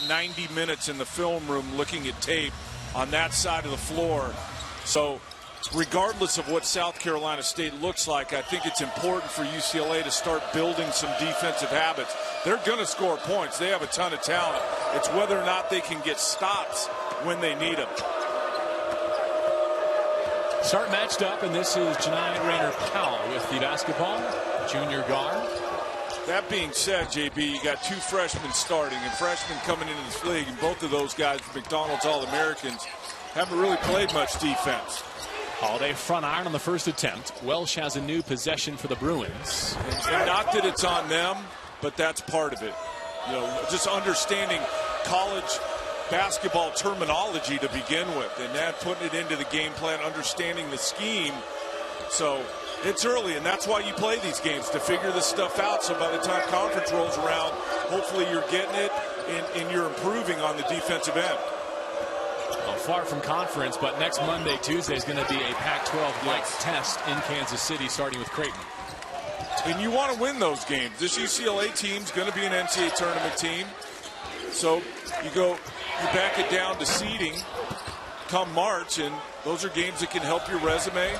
90 minutes in the film room looking at tape on that side of the floor. So regardless of what South Carolina State looks like, I think it's important for UCLA to start building some defensive habits. They're going to score points. They have a ton of talent. It's whether or not they can get stops when they need them. Start matched up, and this is Janai Rayner-Powell with the basketball, junior guard. That being said, JB, you got two freshmen starting, and freshmen coming into this league, and both of those guys, McDonald's All-Americans, haven't really played much defense. Holiday front iron on the first attempt. Welsh has a new possession for the Bruins. And not that it's on them, but that's part of it. You know, just understanding college basketball terminology to begin with, and then putting it into the game plan, understanding the scheme. So it's early, and that's why you play these games, to figure this stuff out. So by the time conference rolls around, hopefully you're getting it and you're improving on the defensive end. Well, far from conference, but next Monday, Tuesday is going to be a Pac-12-like test in Kansas City, starting with Creighton. And you want to win those games. This UCLA team's going to be an NCAA tournament team. So you back it down to seeding come March, and those are games that can help your resume.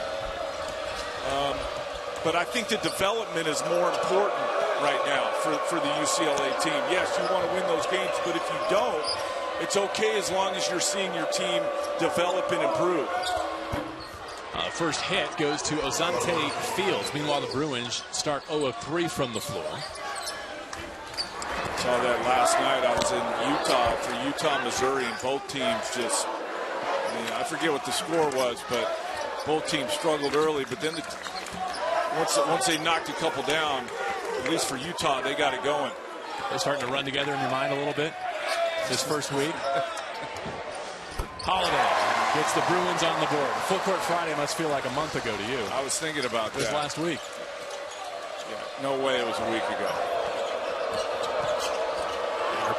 But I think the development is more important right now for the UCLA team. Yes, you want to win those games, but if you don't, it's okay as long as you're seeing your team develop and improve. First hit goes to Ozante Fields. Meanwhile, the Bruins start 0 of 3 from the floor. Saw that last night. I was in Utah for Utah, Missouri, and both teams just, I forget what the score was, but both teams struggled early. But then once they knocked a couple down, at least for Utah, they got it going. They're starting to run together in your mind a little bit this first week. Holiday gets the Bruins on the board. Full Court Friday must feel like a month ago to you. I was thinking about that. It was last week. Yeah, no way it was a week ago.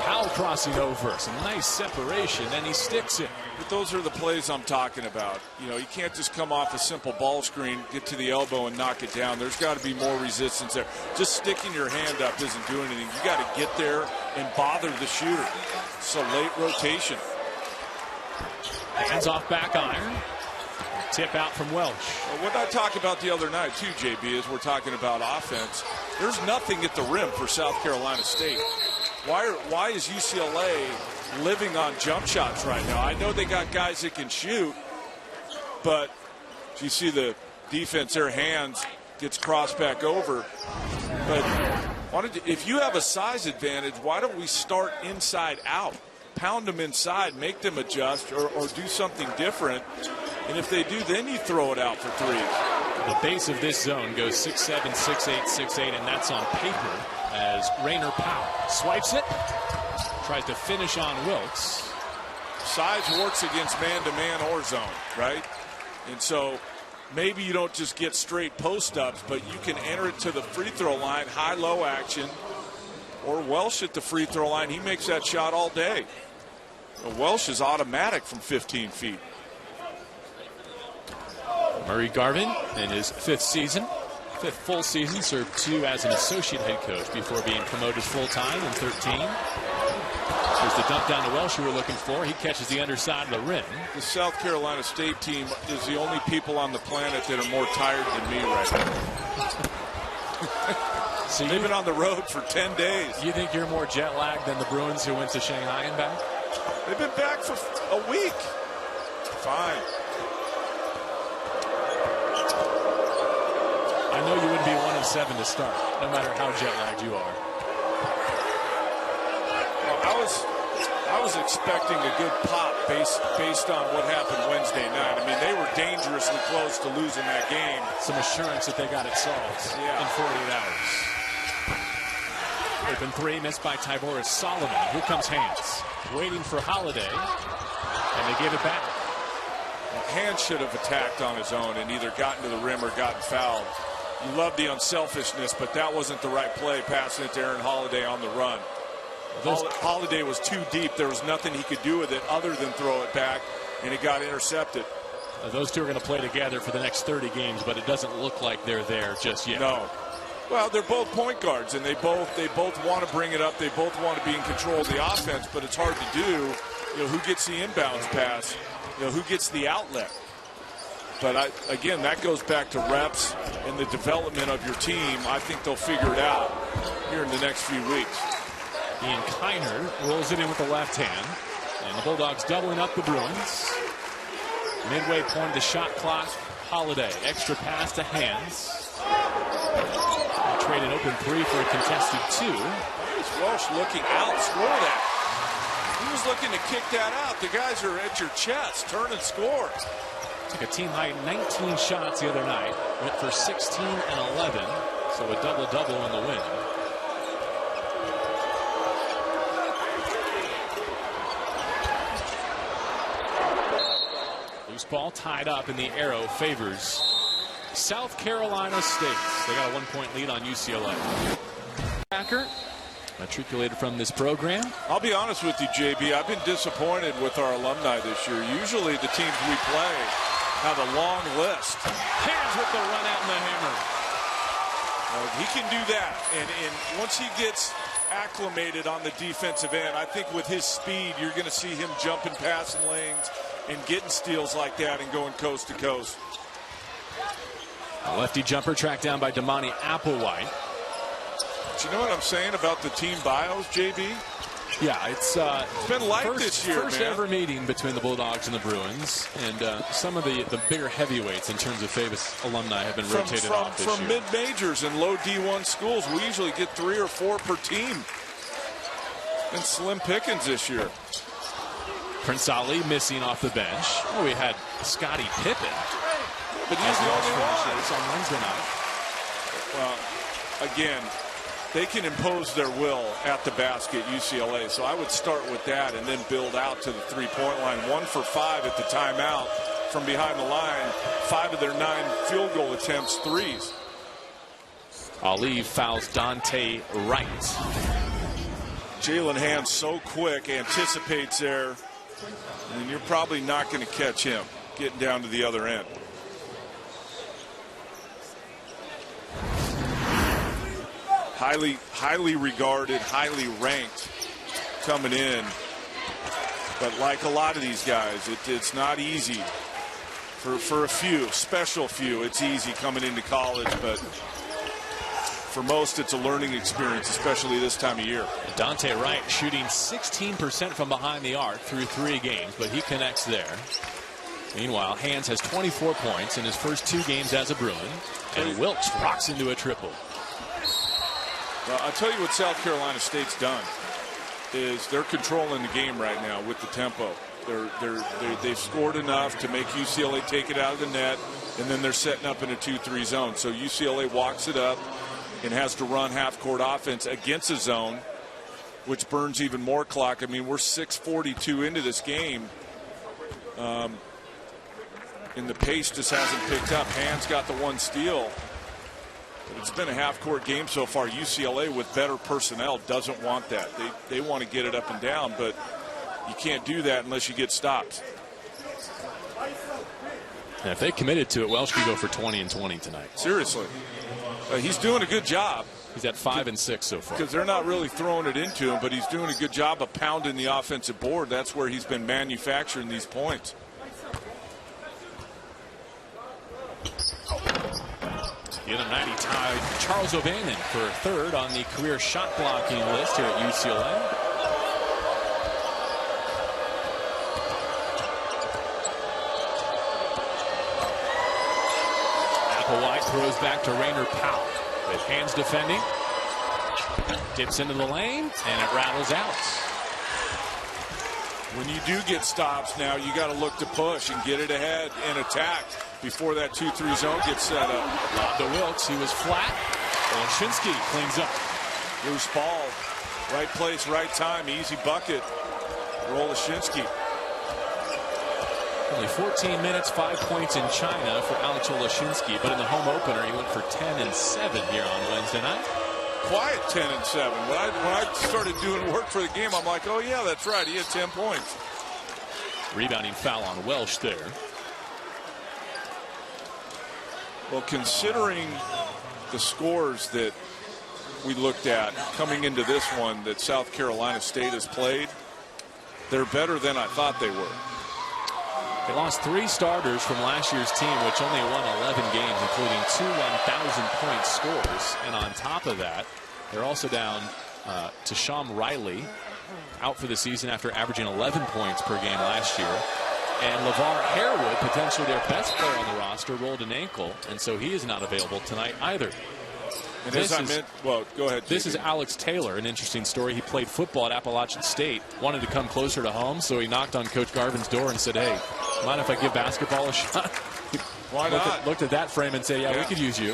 Powell crossing over. Some nice separation, and he sticks it. But those are the plays I'm talking about. You know, you can't just come off a simple ball screen, get to the elbow, and knock it down. There's got to be more resistance there. Just sticking your hand up isn't doing anything. You got to get there and bother the shooter. It's a late rotation. Hands off back iron. Tip out from Welsh. Well, what I talked about the other night, too, JB, is we're talking about offense. There's nothing at the rim for South Carolina State. Why is UCLA living on jump shots right now? I know they got guys that can shoot, but you see the defense, their hands gets crossed back over. But if you have a size advantage, why don't we start inside out? Pound them inside, make them adjust, or do something different. And if they do, then you throw it out for threes. The base of this zone goes 6'7", 6'8", 6'8", and that's on paper as Rayner-Powell swipes it, tries to finish on Wilkes. Size works against man-to-man or zone, right? And so maybe you don't just get straight post-ups, but you can enter it to the free throw line, high-low action, or Welsh at the free throw line. He makes that shot all day. Welsh is automatic from 15 feet. Murray Garvin in his fifth full season, served 2 as an associate head coach before being promoted full-time in 13. Here's the dump down to Welsh you were looking for. He catches the underside of the rim. The South Carolina State team is the only people on the planet that are more tired than me right now. So they've been on the road for 10 days. You think you're more jet lagged than the Bruins who went to Shanghai and back? They've been back for a week. Fine. I know you wouldn't be 1 of 7 to start, no matter how jet lagged you are. Well, I was expecting a good pop based on what happened Wednesday night. I mean, they were dangerously close to losing that game. Some assurance that they got it solved in 48 hours. Open 3 missed by Tyboris Solomon. Here comes Hans, waiting for Holiday, and they give it back. Well, Hans should have attacked on his own and either gotten to the rim or gotten fouled. You love the unselfishness, but that wasn't the right play, passing it to Aaron Holiday on the run. Holiday was too deep. There was nothing he could do with it other than throw it back, and it got intercepted. Those two are going to play together for the next 30 games, but it doesn't look like they're there just yet. No. Well, they're both point guards, and they both want to bring it up. They both want to be in control of the offense, but it's hard to do. Who gets the inbounds pass? Who gets the outlet? But again, that goes back to reps and the development of your team. I think they'll figure it out here in the next few weeks. Ian Kiner rolls it in with the left hand, and the Bulldogs doubling up the Bruins. Midway point of the shot clock. Holiday, extra pass to Hands. Trade an open three for a contested two. Here's Welsh looking out, score that. He was looking to kick that out. The guys are at your chest. Turn and score. Took a team high 19 shots the other night. Went for 16 and 11. So a double-double in the win. Loose ball tied up, and the arrow favors South Carolina State. They got a 1-point lead on UCLA. Packer, matriculated from this program. I'll be honest with you, JB. I've been disappointed with our alumni this year. Usually the teams we play have a long list. Hands with the run out and the hammer. He can do that. And once he gets acclimated on the defensive end, I think with his speed, you're going to see him jumping passing lanes and getting steals like that and going coast to coast. A lefty jumper tracked down by Damani Applewhite. But you know what I'm saying about the team bios, JB? Yeah, it's been like this year, first man. ever meeting between the Bulldogs and the Bruins, and some of the bigger heavyweights in terms of famous alumni have been rotated off this from year. mid-majors and low D1 schools. We usually get 3 or 4 per team. And slim pickings this year. Prince Ali missing off the bench. Oh, we had Scottie Pippen. But he's the only one. On Wednesday night. Well, again, they can impose their will at the basket, UCLA. So I would start with that and then build out to the three-point line. 1 for 5 at the timeout from behind the line. 5 of their 9 field goal attempts, threes. Ali fouls Dante Wright. Jalen Hands so quick, anticipates there, and you're probably not going to catch him getting down to the other end. Highly regarded, highly ranked coming in. But like a lot of these guys, it's not easy. For a few, special few, it's easy coming into college, but for most, it's a learning experience, especially this time of year. Dante Wright shooting 16% from behind the arc through 3 games, but he connects there. Meanwhile, Hands has 24 points in his first 2 games as a Bruin, and Wilkes rocks into a triple. Well, I'll tell you what South Carolina State's done is they're controlling the game right now with the tempo. They've scored enough to make UCLA take it out of the net, and then they're setting up in a 2-3 zone. So UCLA walks it up and has to run half-court offense against a zone, which burns even more clock. I mean, we're 6:42 into this game, and the pace just hasn't picked up. Hands got the 1 steal. But it's been a half-court game so far. UCLA, with better personnel, doesn't want that. They want to get it up and down, but you can't do that unless you get stopped. And if they committed to it, Welsh could go for 20 and 20 tonight. Seriously. He's doing a good job. He's at 5 and 6 so far. Because they're not really throwing it into him, but he's doing a good job of pounding the offensive board. That's where he's been manufacturing these points. The other night he tied Charles O'Bannon for 3rd on the career shot blocking list here at UCLA. Applewhite throws back to Rainer Powell with Hands defending. Dips into the lane and it rattles out. When you do get stops now, you got to look to push and get it ahead and attack before that 2-3 zone gets set up. Lob to Wilkes. He was flat. Olszynski cleans up. Loose ball. Right place, right time. Easy bucket. Roll Olszynski. Only 14 minutes, 5 points in China for Alex Olszynski. But in the home opener, he went for 10 and 7 here on Wednesday night. Quiet 10 and 7. When I started doing work for the game, I'm like, oh, yeah, that's right. He had 10 points. Rebounding foul on Welsh there. Well, considering the scores that we looked at coming into this one that South Carolina State has played, they're better than I thought they were. They lost 3 starters from last year's team, which only won 11 games, including 2 1,000-point scores. And on top of that, they're also down to Sham Riley, out for the season after averaging 11 points per game last year. And LeVar Harewood, potentially their best player on the roster, rolled an ankle, and so he is not available tonight either. And well, go ahead. This is Alex Taylor, an interesting story. He played football at Appalachian State, wanted to come closer to home, so he knocked on Coach Garvin's door and said, hey, mind if I give basketball a shot? Why not? Looked at that frame and said, yeah, we could use you.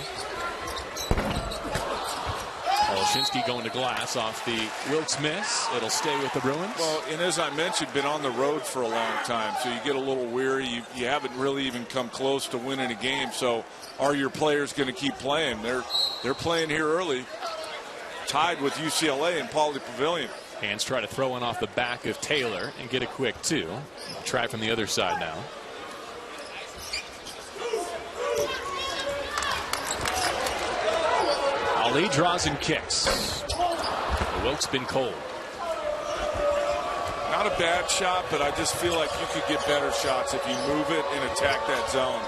Olszynski going to glass off the Wilkes miss. It'll stay with the Bruins. Well, and as I mentioned, been on the road for a long time, so you get a little weary. You haven't really even come close to winning a game. So are your players going to keep playing? They're playing here early, tied with UCLA in Pauley Pavilion. Hands try to throw one off the back of Taylor and get a quick 2. Try from the other side now. Ali draws and kicks. Wilkes been cold. Not a bad shot, but I just feel like you could get better shots if you move it and attack that zone.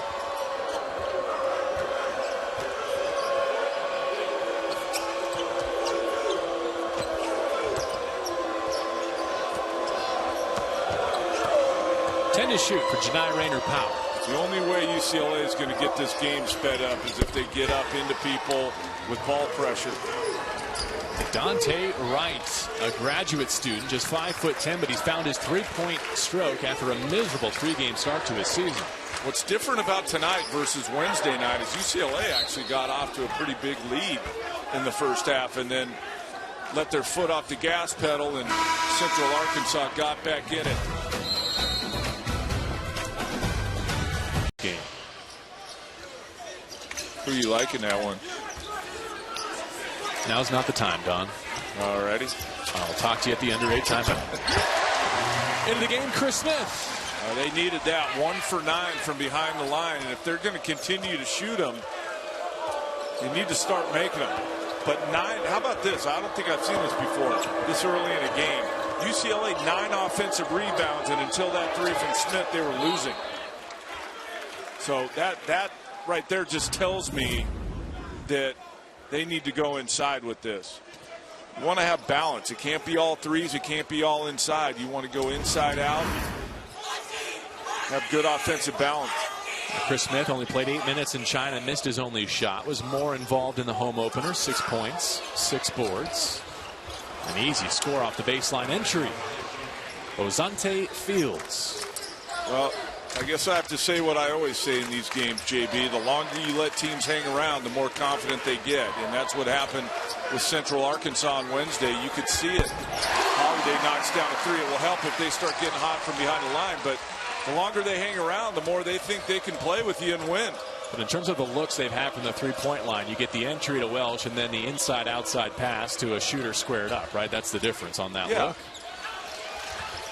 To shoot for Janai Rayner-Powell. The only way UCLA is going to get this game sped up is if they get up into people with ball pressure. Dante Wright, a graduate student, just 5'10", but he's found his 3-point stroke after a miserable 3-game start to his season. What's different about tonight versus Wednesday night is UCLA actually got off to a pretty big lead in the first half and then let their foot off the gas pedal, and Central Arkansas got back in it. Game. Who are you liking that one? Now's not the time, Don. Alrighty. I'll talk to you at the under 8 timeout. Into the game, Chris Smith. They needed that 1 for 9 from behind the line, and if they're going to continue to shoot them, you need to start making them. But 9, how about this? I don't think I've seen this before, this early in a game. UCLA 9 offensive rebounds, and until that 3 from Smith, they were losing. So that right there just tells me that they need to go inside with this. You want to have balance. It can't be all threes. It can't be all inside. You want to go inside out. Have good offensive balance. Chris Smith only played 8 minutes in China, missed his only shot, was more involved in the home opener. 6 points, 6 boards. An easy score off the baseline entry. Ozante Fields. Well, I guess I have to say what I always say in these games, JB. The longer you let teams hang around, the more confident they get. And that's what happened with Central Arkansas on Wednesday. You could see it. Holiday knocks down a 3. It will help if they start getting hot from behind the line. But the longer they hang around, the more they think they can play with you and win. But in terms of the looks they've had from the 3-point line, you get the entry to Welsh and then the inside-outside pass to a shooter squared up, right? That's the difference on that look.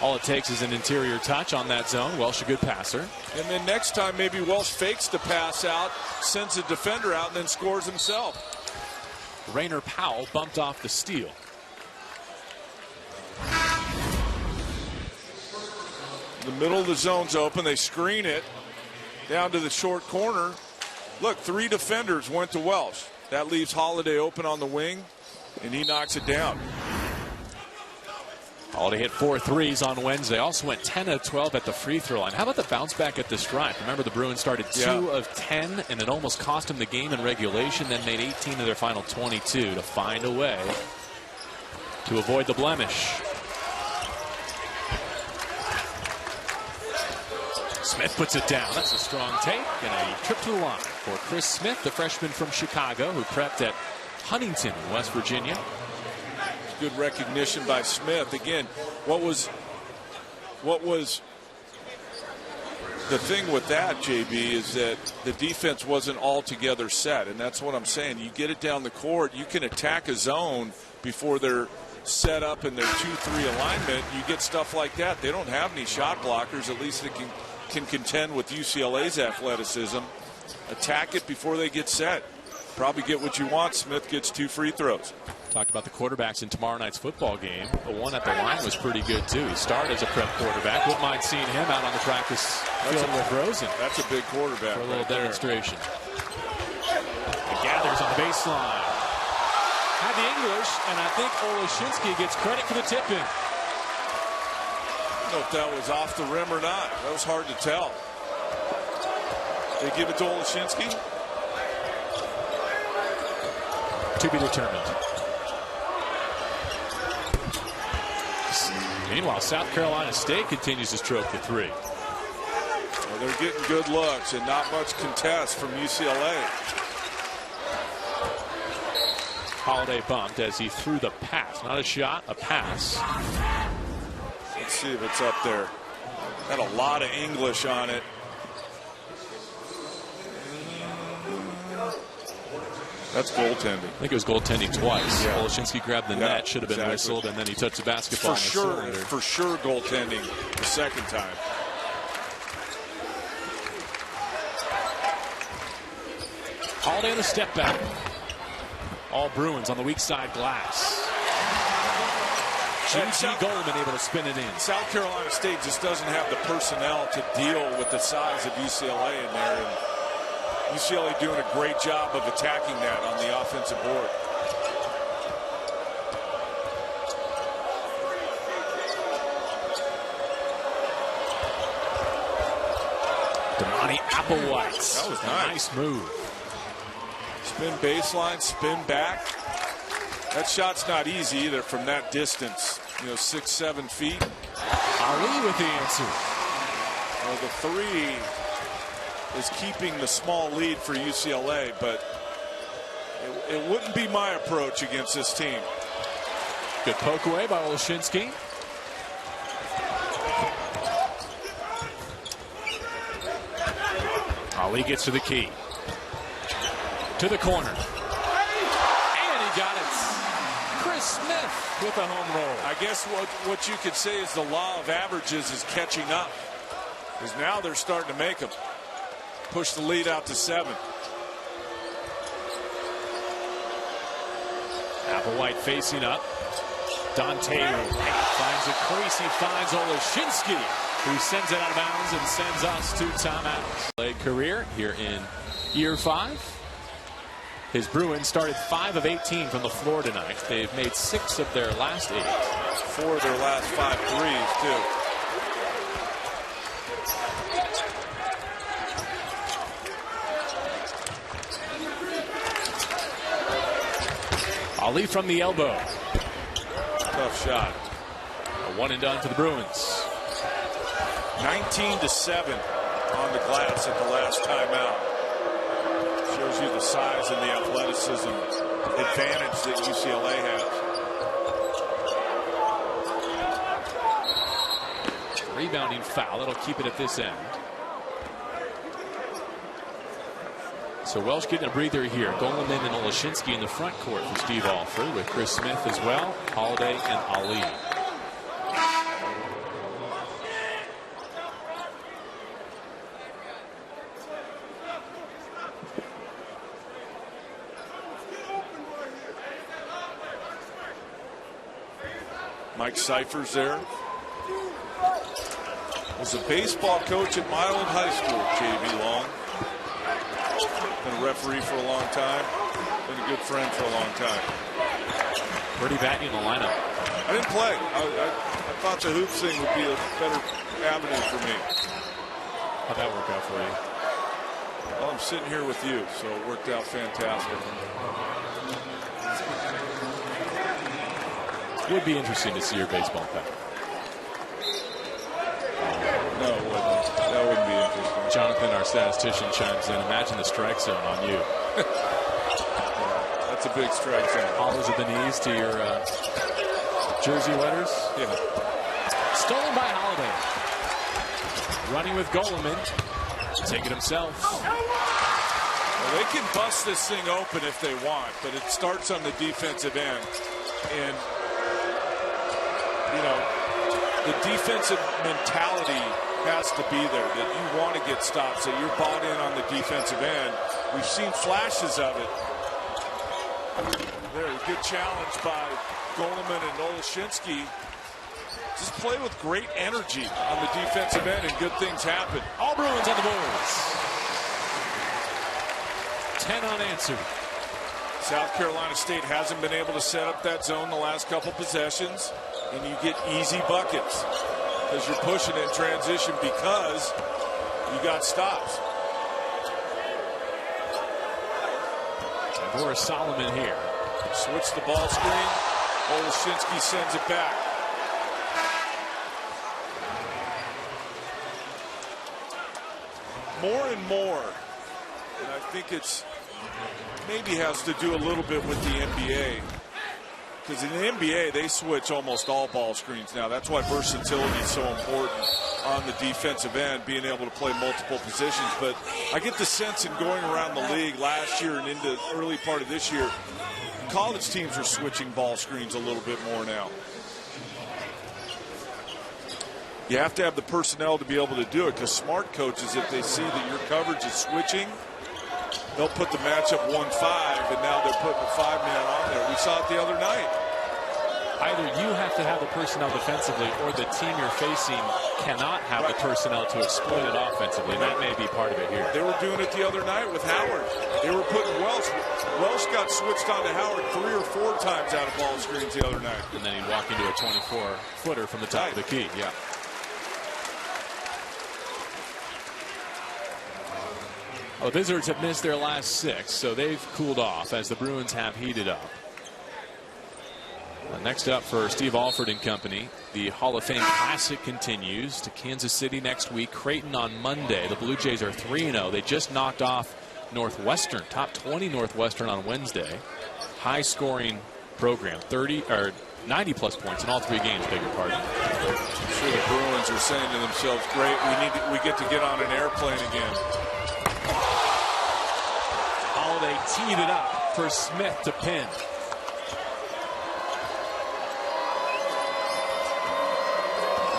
All it takes is an interior touch on that zone. Welsh a good passer. And then next time maybe Welsh fakes the pass out, sends a defender out, and then scores himself. Rayner-Powell bumped off the steal. The middle of the zone's open. They screen it down to the short corner. Look, 3 defenders went to Welsh. That leaves Holiday open on the wing, and he knocks it down. Holiday hit 4 threes on Wednesday. Also went 10 of 12 at the free throw line. How about the bounce back at the stripe? Remember, the Bruins started 2 of 10, and it almost cost them the game in regulation, then made 18 of their final 22 to find a way to avoid the blemish. Smith puts it down. That's a strong take, and a trip to the line for Chris Smith, the freshman from Chicago who prepped at Huntington in West Virginia. Good recognition by Smith. Again, what was the thing with that, JB, is that the defense wasn't altogether set, and that's what I'm saying. You get it down the court, you can attack a zone before they're set up in their 2-3 alignment. You get stuff like that. They don't have any shot blockers. At least they can contend with UCLA's athleticism. Attack it before they get set. probably get what you want. Smith gets 2 free throws. Talked about the quarterbacks in tomorrow night's football game. The one at the line was pretty good, too. He started as a prep quarterback. Wouldn't mind seeing him out on the practice field with Rosen. That's a big quarterback. For a little demonstration. He gathers on the baseline. Had the English, and I think Oleshinsky gets credit for the tip-in. I don't know if that was off the rim or not. That was hard to tell. They give it to Oleshinsky? To be determined. Meanwhile, South Carolina State continues to stroke the 3. Well, they're getting good looks and not much contest from UCLA. Holiday bumped as he threw the pass. Not a shot, a pass. Let's see if it's up there. Had a lot of English on it. That's goaltending. I think it was goaltending twice. Yeah. Oleshinsky grabbed the net, should have been whistled, and then he touched the basketball. For sure goaltending the second time. Holiday on the step back. All Bruins on the weak side glass. G.G. Goldman able to spin it in. South Carolina State just doesn't have the personnel to deal with the size of UCLA in there. And UCLA doing a great job of attacking that on the offensive board. Damani Applewhite. That was a nice move. Spin baseline, spin back. That shot's not easy either from that distance. 6-7 feet. Ali with the answer. Well, the 3 is keeping the small lead for UCLA, but it wouldn't be my approach against this team. Good poke away by Oleshinsky. Ali gets to the key. To the corner. And he got it. Chris Smith with a home roll. I guess what you could say is the law of averages is catching up. Because now they're starting to make them. Push the lead out to 7. Applewhite facing up. Dante finds a crease. He finds Oleshinsky, who sends it out of bounds and sends us to timeouts. Played career here in year 5. His Bruins started 5 of 18 from the floor tonight. They've made 6 of their last 8. 4 of their last 5 threes, too. Ali from the elbow. Tough shot. A 1 and done for the Bruins. 19-7 on the glass at the last timeout. Shows you the size and the athleticism advantage that UCLA has. Rebounding foul. It'll keep it at this end. So Welsh getting a breather here. Goldman and Oleshinsky in the front court for Steve Alford, with Chris Smith as well, Holiday and Ali. Mike Cypher's there. Was a baseball coach at Milan High School, J.B. Long. Been a referee for a long time. Been a good friend for a long time. Pretty batty in the lineup. I didn't play. I thought the hoops thing would be a better avenue for me. How'd that work out for you? Well, I'm sitting here with you, so it worked out fantastic. It would be interesting to see your baseball back. No, it wouldn't. That wouldn't be interesting. Jonathan, our statistician, chimes in. Imagine the strike zone on you. Yeah, that's a big strike zone. Hollows at the knees to your jersey letters. Yeah. Stolen by Holiday. Running with Goldman. Take it himself. Well, they can bust this thing open if they want, but it starts on the defensive end. And, you know, the defensive mentality has to be there, that you want to get stops, that you're bought in on the defensive end. We've seen flashes of it Very good challenge by Goleman and Oleshinsky. Just play with great energy on the defensive end and good things happen. All Bruins on the boards. 10 unanswered. South Carolina State hasn't been able to set up that zone the last couple possessions, and you get easy buckets because you're pushing it in transition because you got stops. Boris Solomon here. Switch the ball screen. Oleshinsky sends it back. More and more, and I think it's maybe has to do a little bit with the NBA. Because in the NBA, they switch almost all ball screens now. That's why versatility is so important on the defensive end, being able to play multiple positions. But I get the sense in going around the league last year and into the early part of this year, college teams are switching ball screens a little bit more now. You have to have the personnel to be able to do it, because smart coaches, if they see that your coverage is switching, they'll put the matchup 1-5, and now they're putting a 5-man on there. We saw it the other night. Either you have to have the personnel defensively, or the team you're facing cannot have the personnel to exploit it offensively. And that may be part of it here. They were doing it the other night with Howard. They were putting Welsh. Welsh got switched onto Howard 3 or 4 times out of ball screens the other night. And then he'd walk into a 24-footer from the top of the key. Yeah. Well, the Wizards have missed their last 6, so they've cooled off as the Bruins have heated up. Next up for Steve Alford and company, the Hall of Fame Classic continues to Kansas City next week. Creighton on Monday. The Blue Jays are 3-0. They just knocked off Northwestern, top 20 Northwestern on Wednesday. High-scoring program, 90 plus points in all 3 games. Beg your pardon. I'm sure the Bruins are saying to themselves, "Great, we get to get on an airplane again." Holiday teed it up for Smith to pin.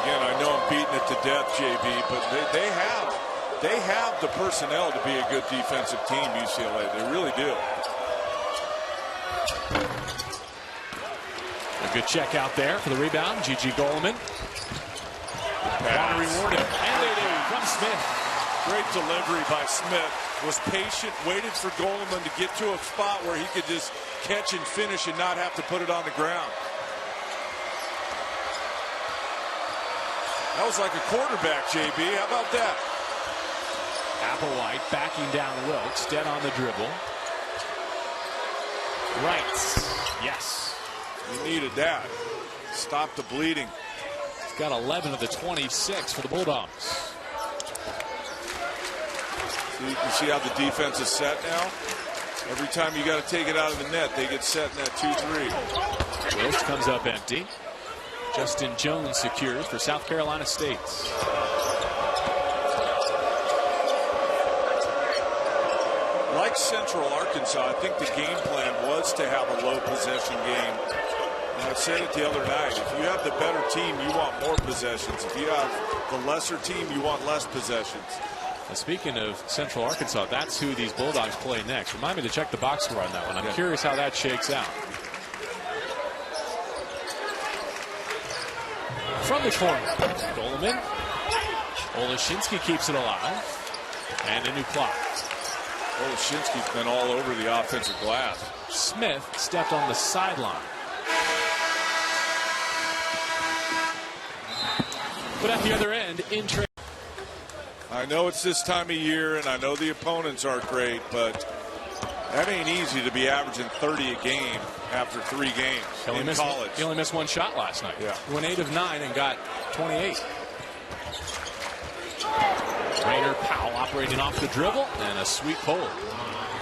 Again, I know I'm beating it to death, JB, but they have the personnel to be a good defensive team, UCLA. They really do. A good check out there for the rebound. Gigi Goleman. Want to reward him. And they do from Smith. Great delivery by Smith. Was patient, waited for Goleman to get to a spot where he could just catch and finish and not have to put it on the ground. That was like a quarterback, JB. How about that? Applewhite backing down Wilkes, dead on the dribble. Right. Yes. You needed that. Stop the bleeding. He's got 11 of the 26 for the Bulldogs. You can see how the defense is set now. Every time you got to take it out of the net, they get set in that 2-3. Wilkes comes up empty. Justin Jones secures for South Carolina State. Like Central Arkansas, I think the game plan was to have a low possession game. And I said it the other night. If you have the better team, you want more possessions. If you have the lesser team, you want less possessions. Speaking of Central Arkansas, that's who these Bulldogs play next. Remind me to check the box score on that one. I'm curious how that shakes out. From the corner, Goleman. Oleshinsky keeps it alive. And a new clock. Oleshinsky's been all over the offensive glass. Smith stepped on the sideline. But at the other end, in trade. I know it's this time of year, and I know the opponents aren't great, but that ain't easy to be averaging 30 a game after 3 games in college. He only missed 1 shot last night. Yeah. He went 8 of 9 and got 28. Rainer Powell operating off the dribble, and a sweet pull.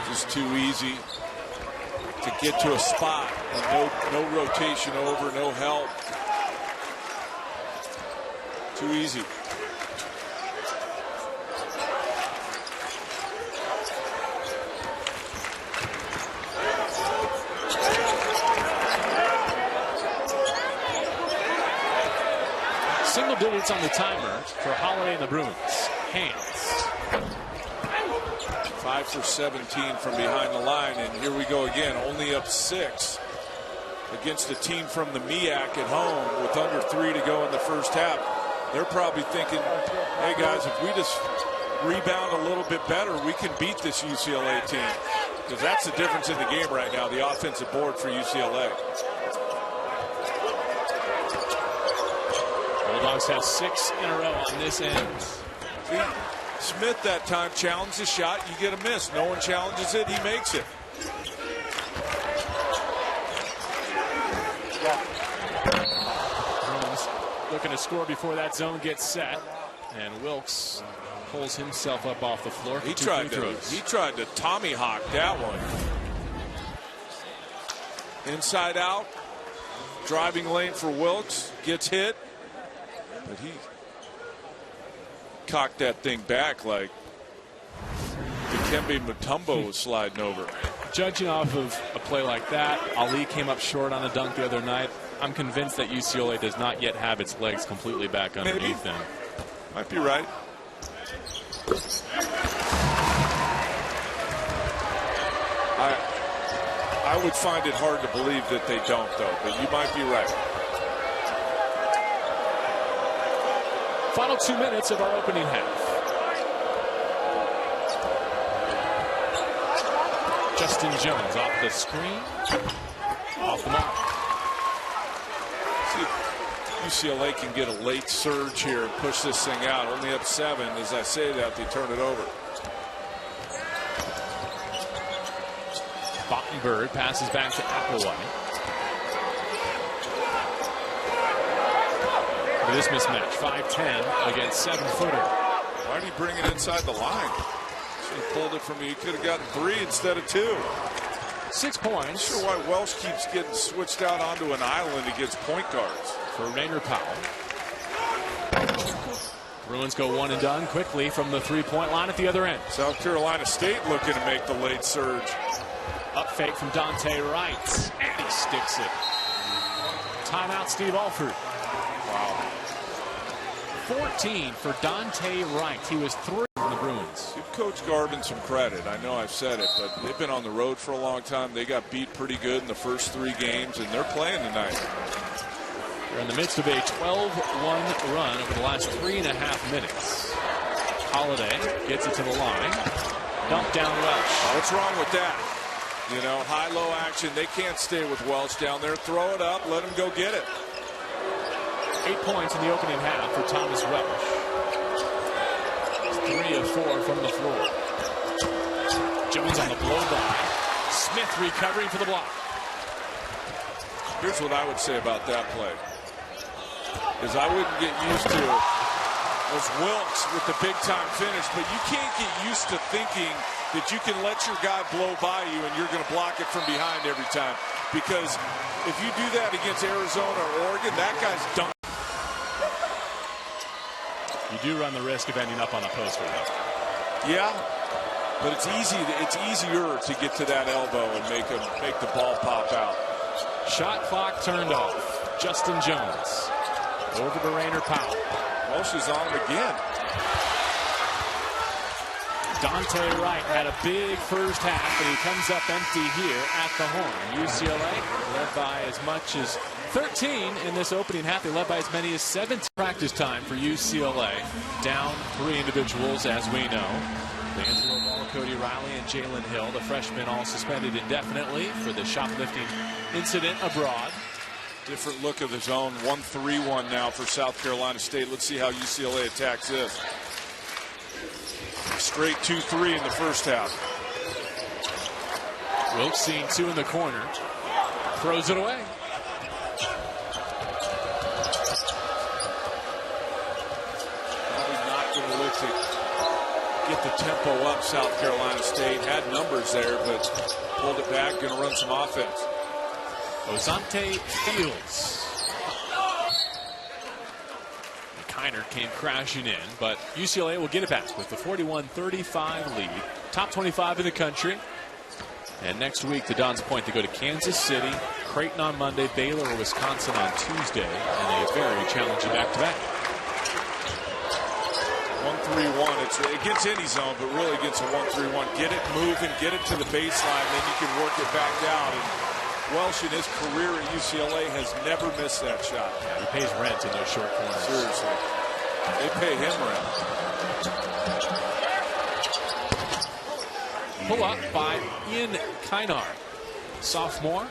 Just too easy to get to a spot. And no rotation over, no help. Too easy. Single digits on the timer for Holiday and the Bruins. Hands. 5 for 17 from behind the line, and here we go again, only up 6 against a team from the MEAC at home with under 3 to go in the first half. They're probably thinking, hey guys, if we just rebound a little bit better, we can beat this UCLA team. Because that's the difference in the game right now, the offensive board for UCLA. Bulldogs have 6 in a row on this end. See, Smith that time challenged the shot, you get a miss. No one challenges it, he makes it. Bruins looking to score before that zone gets set. And Wilkes pulls himself up off the floor. He tried to Tommy Hawk that one. Inside out, driving lane for Wilkes, gets hit, but he cocked that thing back like Dikembe Mutombo was sliding over. Judging off of a play like that, Ali came up short on a dunk the other night. I'm convinced that UCLA does not yet have its legs completely back underneath them. Might be right. I would find it hard to believe that they don't, though, but you might be right. Final 2 minutes of our opening half. Justin Jones off the screen. Off the mark. See if UCLA can get a late surge here and push this thing out. Only up 7. As I say that, they turn it over. Bird passes back to Applewhite. Look at this mismatch. 5'10" against 7-footer. Why did he bring it inside the line? Should have pulled it from you. He could have gotten 3 instead of 2. 6 points. I'm sure why Welsh keeps getting switched out onto an island against point guards. For Rainer Powell. Bruins go one and done quickly from the three-point line at the other end. South Carolina State looking to make the late surge. Up fake from Dante Wright, and he sticks it. Timeout, Steve Alford. Wow. 14 for Dante Wright. He was 3 from the Bruins. Give Coach Garvin some credit. I know I've said it, but they've been on the road for a long time. They got beat pretty good in the first 3 games, and they're playing tonight. They're in the midst of a 12-1 run over the last 3.5 minutes. Holiday gets it to the line. Dump down Welsh. What's wrong with that? You know, high-low action. They can't stay with Welch down there. Throw it up. Let him go get it. 8 points in the opening half for Thomas Welsh. 3 of 4 from the floor. Jones on the blow-by. Smith recovering for the block. Here's what I would say about that play. Is I wouldn't get used to those Wilkes with the big-time finish, but you can't get used to thinking that you can let your guy blow by you and you're going to block it from behind every time. Because if you do that against Arizona or Oregon, that guy's done. You do run the risk of ending up on a poster, though. Yeah, but it's easy. It's easier to get to that elbow and make the ball pop out. Shot clock turned off. Justin Jones over to Rainer Powell. Welsh is on him again. Dante Wright had a big first half, but he comes up empty here at the horn. UCLA led by as much as 13 in this opening half. They led by as many as 17. Practice time for UCLA. Down 3 individuals, as we know. D'Angelo Ball, Cody Riley, and Jalen Hill. The freshmen all suspended indefinitely for the shoplifting incident abroad. Different look of the zone. 1-3-1 now for South Carolina State. Let's see how UCLA attacks this. Straight 2-3 in the first half. Wilkes seeing 2 in the corner. Throws it away. Probably not going to look to get the tempo up. South Carolina State had numbers there, but pulled it back. Going to run some offense. Ozante Fields. Kiner came crashing in, but UCLA will get it back with the 41-35 lead. Top 25 in the country. And next week, the Dons point to go to Kansas City, Creighton on Monday, Baylor or Wisconsin on Tuesday, and a very challenging back-to-back. 1-3-1. It's against any zone, but really against a 1-3-1. Get it moving, get it to the baseline, then you can work it back out. And Welsh in his career at UCLA has never missed that shot. Yeah, he pays rent in those short corners. Seriously. They pay him rent. Pull up by Ian Kynar. Sophomore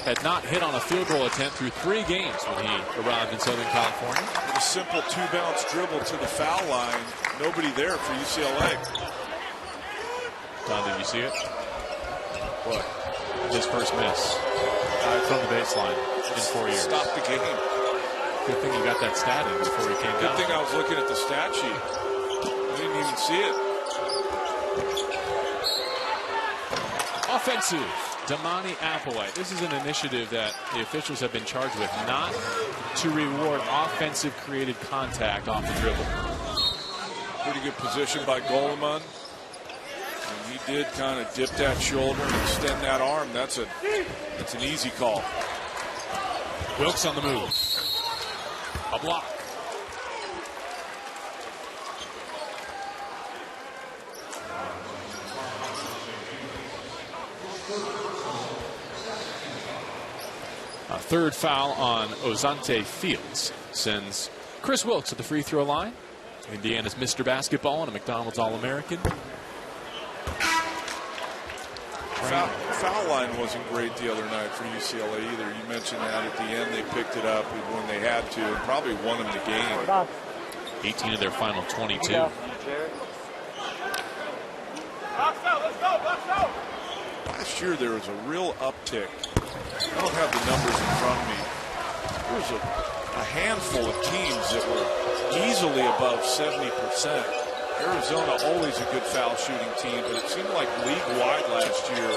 had not hit on a field goal attempt through 3 games when he arrived in Southern California. With a simple 2-bounce dribble to the foul line. Nobody there for UCLA. Don, did you see it? What? His first miss from the baseline in 4 years. Stop the game. Good thing you got that stat in before you came down. Good thing I was looking at the stat sheet. I didn't even see it. Offensive, Damani Applewhite. This is an initiative that the officials have been charged with, not to reward offensive created contact off the dribble. Pretty good position by Goleman. And he did kind of dip that shoulder and extend that arm. That's an easy call. Wilkes on the move. A block. A third foul on Ozante Fields sends Chris Wilkes at the free throw line. Indiana's Mr. Basketball and a McDonald's All-American. Foul line wasn't great the other night for UCLA either. You mentioned that at the end they picked it up when they had to and probably won them the game. 18 of their final 22. Last year there was a real uptick. I don't have the numbers in front of me. There was a handful of teams that were easily above 70%. Arizona always a good foul shooting team, but it seemed like league-wide last year,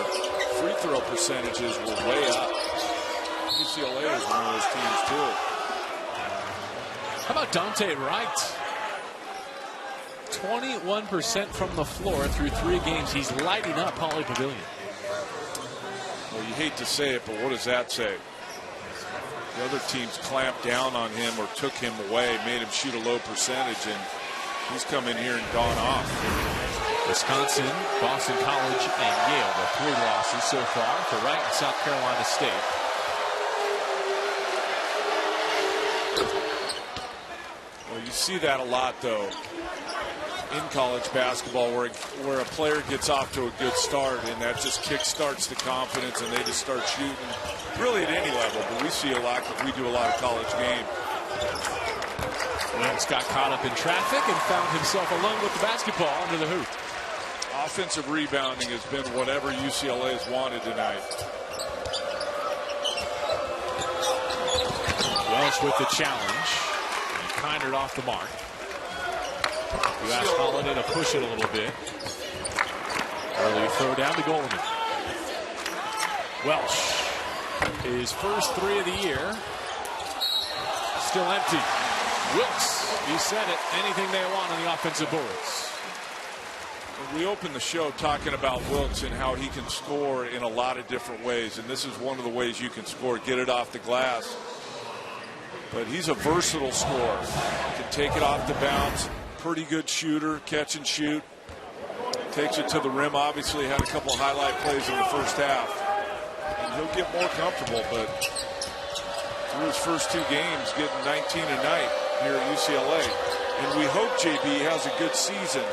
free throw percentages were way up. UCLA was one of those teams, too. How about Dante Wright? 21% from the floor through 3 games. He's lighting up Pauley Pavilion. Well, you hate to say it, but what does that say? The other teams clamped down on him or took him away, made him shoot a low percentage, and he's come in here and gone off. Wisconsin, Boston College, and Yale, the 3 losses so far for Wright and South Carolina State. Well, you see that a lot, though, in college basketball, where a player gets off to a good start, and that just kick-starts the confidence, and they just start shooting, really at any level. But we see a lot because we do a lot of college games. Wilkes got caught up in traffic and found himself alone with the basketball under the hoop. Offensive rebounding has been whatever UCLA has wanted tonight. Welsh with the challenge. And Kinder off the mark. You asked Holiday to push it a little bit. Early throw down to Goleman. Welsh, his first 3 of the year. Still empty. Wilkes, you said it, anything they want on the offensive boards. We opened the show talking about Wilkes and how he can score in a lot of different ways, and this is one of the ways you can score, get it off the glass. But he's a versatile scorer. He can take it off the bounce, pretty good shooter, catch and shoot. Takes it to the rim, obviously had a couple highlight plays in the first half. And he'll get more comfortable, but through his first 2 games, getting 19 a night here at UCLA. And we hope JB has a good season.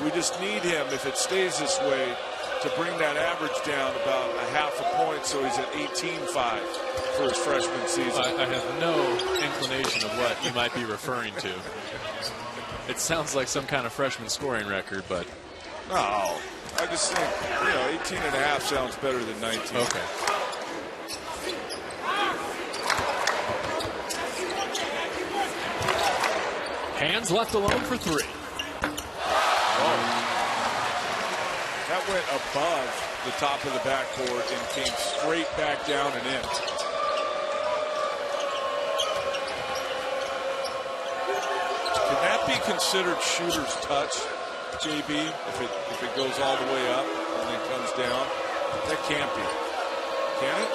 We just need him, if it stays this way, to bring that average down about a half a point, so he's at 18.5 for his freshman season. I have no inclination of what you might be referring to. It sounds like some kind of freshman scoring record, but... No, I just think, 18 and a half sounds better than 19. Okay. Hands left alone for 3. That went above the top of the backboard and came straight back down and in. Can that be considered shooter's touch, JB, if it goes all the way up and then comes down? That can't be. Can it?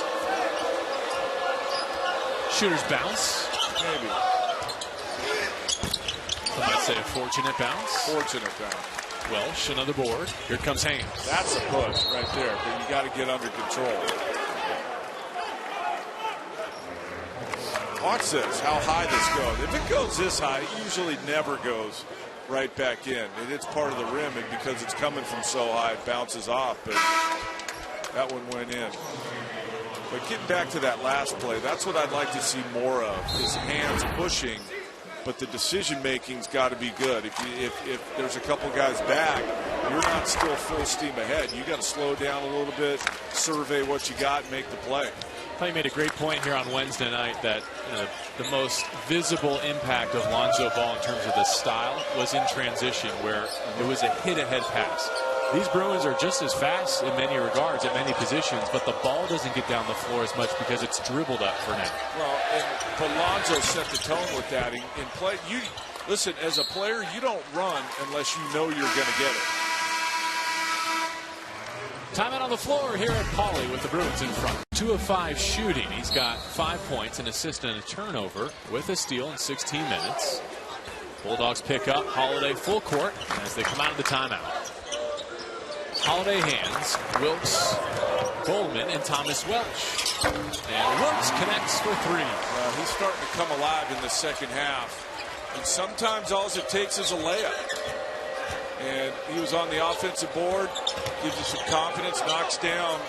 Shooter's bounce. Maybe. Some might say say a fortunate bounce. Fortunate bounce. Welsh, another board. Here comes Haynes. That's a push right there, but you got to get under control. Watch this, how high this goes. If it goes this high, it usually never goes right back in. And it's part of the rim, and because it's coming from so high, it bounces off. But that one went in. But getting back to that last play, that's what I'd like to see more of, is hands pushing, but the decision-making's got to be good. If there's a couple guys back, you're not still full steam ahead. You got to slow down a little bit, survey what you got, and make the play. I thought you made a great point here on Wednesday night that the most visible impact of Lonzo Ball in terms of the style was in transition, where it was a hit-ahead pass. These Bruins are just as fast in many regards at many positions, but the ball doesn't get down the floor as much because it's dribbled up for now. Well, but Lonzo set the tone with that. In play, listen, as a player, you don't run unless you know you're going to get it. Timeout on the floor here at Pauley with the Bruins in front. 2 of 5 shooting. He's got 5 points, an assist, and a turnover with a steal in 16 minutes. Bulldogs pick up Holiday full court as they come out of the timeout. Holiday hands, Wilkes, Goldman, and Thomas Welsh. And Wilkes connects for 3. He's starting to come alive in the second half. And sometimes all it takes is a layup. And he was on the offensive board, gives you some confidence, knocks down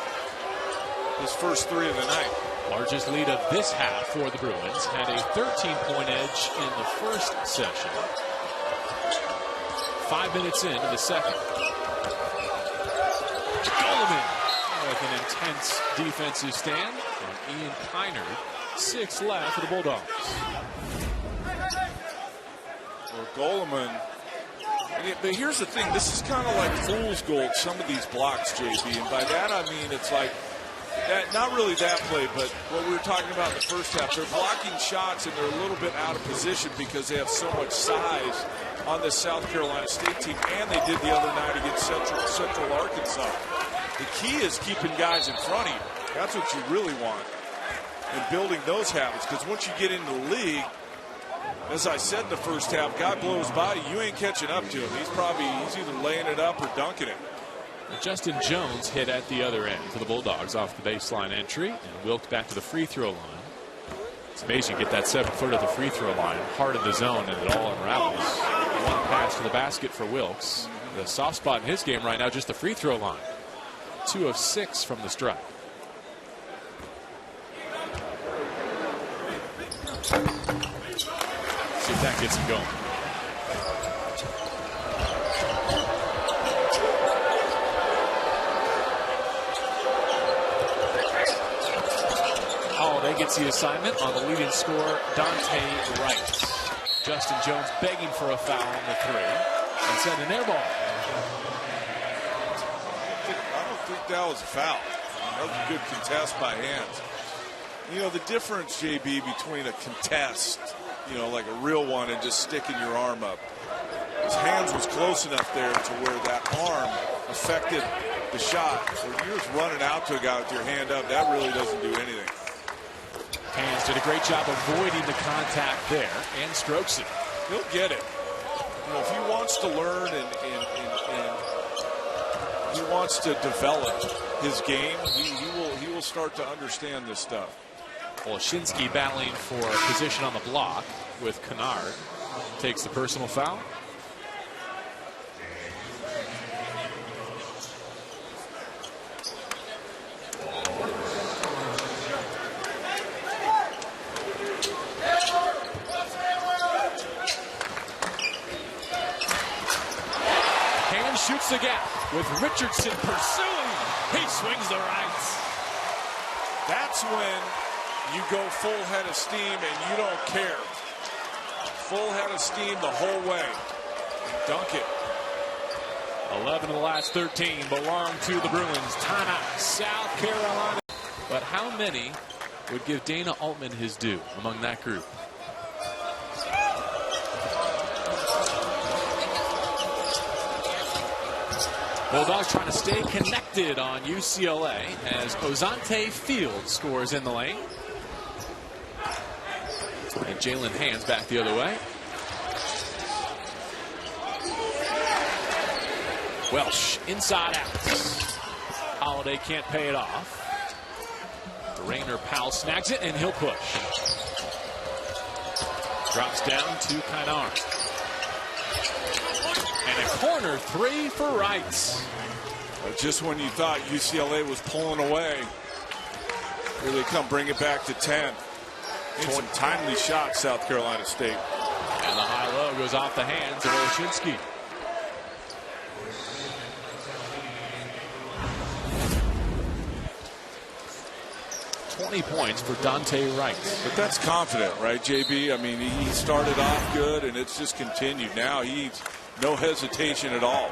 his first 3 of the night. Largest lead of this half for the Bruins. Had a 13-point edge in the first session. 5 minutes into the second. Goldman with an intense defensive stand. And Ian Kynard, 6 left for the Bulldogs. Well, Goldman. But here's the thing. This is kind of like fool's gold, some of these blocks, JB. And by that, I mean it's like that, not really that play, but what we were talking about in the first half. They're blocking shots, and they're a little bit out of position because they have so much size on this South Carolina State team, and they did the other night against Central Arkansas. The key is keeping guys in front of you. That's what you really want, and building those habits, because once you get into the league, as I said in the first half, guy blows by you, ain't catching up to him. He's either laying it up or dunking it. Justin Jones hit at the other end for the Bulldogs off the baseline entry, and Wilkes back to the free throw line. It's amazing to get that 7-footer at the free throw line, heart of the zone, and it all unravels. 1 pass to the basket for Wilkes. The soft spot in his game right now, just the free throw line. 2 of 6 from the stripe. See if that gets him going. Holiday gets the assignment on the leading scorer, Dante Wright. Justin Jones begging for a foul on the 3 and sending their ball. I don't think that was a foul. That was a good contest by hands. You know, the difference, JB, between a contest, like a real one, and just sticking your arm up. His hands was close enough there to where that arm affected the shot. When you're just running out to a guy with your hand up, that really doesn't do anything. Haynes did a great job avoiding the contact there and strokes it. He'll get it. If he wants to learn and he wants to develop his game, he will start to understand this stuff. Olszynski battling for position on the block with Kennard. Takes the personal foul. Hand shoots the gap with Richardson pursuing. He swings the right. That's when you go full head of steam and you don't care. Full head of steam the whole way. Dunk it. 11 of the last 13 belong to the Bruins. Timeout, South Carolina. But how many would give Dana Altman his due among that group? Bulldogs trying to stay connected on UCLA as Ozante Field scores in the lane. And Jalen Hands back the other way. Welsh inside out. Holiday can't pay it off. Rayner Powell snags it, and he'll push. Drops down to Kainar. And a corner three for Wrights. Just when you thought UCLA was pulling away, here they come, bring it back to 10. Need some timely shots, South Carolina State. And the high-low goes off the hands of Olszynski. Points for Dante Wright. But that's confident, right, JB? I mean, he started off good, and it's just continued. Now he's no hesitation at all.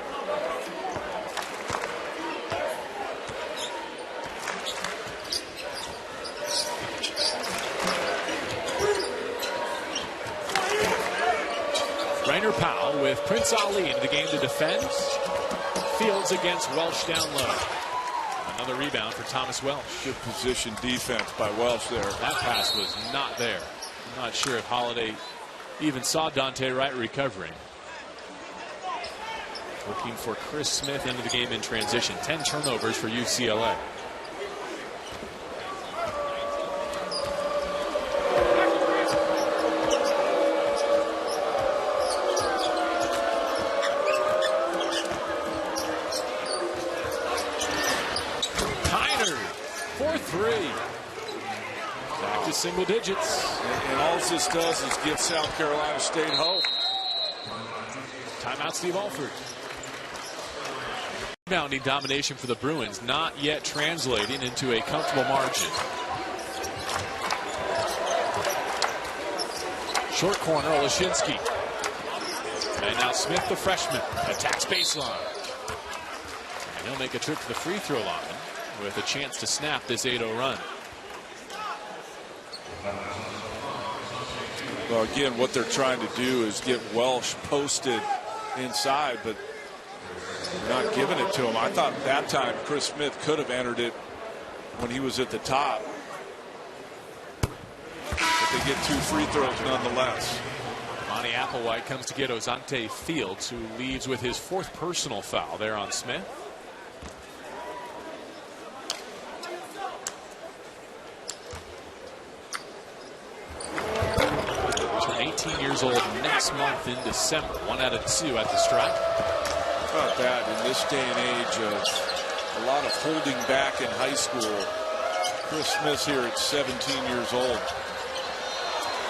Rayner Powell with Prince Ali into the game to defend. Fields against Welsh down low. Another rebound for Thomas Welsh. Good position defense by Welsh there. That pass was not there. I'm not sure if Holiday even saw Dante Wright recovering. Looking for Chris Smith into the game in transition. 10 turnovers for UCLA. Back to single digits. And all this does is give South Carolina State hope. Timeout, Steve Alford. Rebounding domination for the Bruins, not yet translating into a comfortable margin. Short corner, Olszynski. And now Smith, the freshman, attacks baseline. And he'll make a trip to the free throw line with a chance to snap this 8-0 run. Well, again, what they're trying to do is get Welsh posted inside, but not giving it to him. I thought that time Chris Smith could have entered it when he was at the top. But they get 2 free throws nonetheless. Monty Applewhite comes to get Ozante Fields, who leaves with his 4th personal foul there on Smith. Turn 18 years old next month in December. 1 out of 2 at the stripe. How about that in this day and age of a lot of holding back in high school? Chris Smith's here at 17 years old.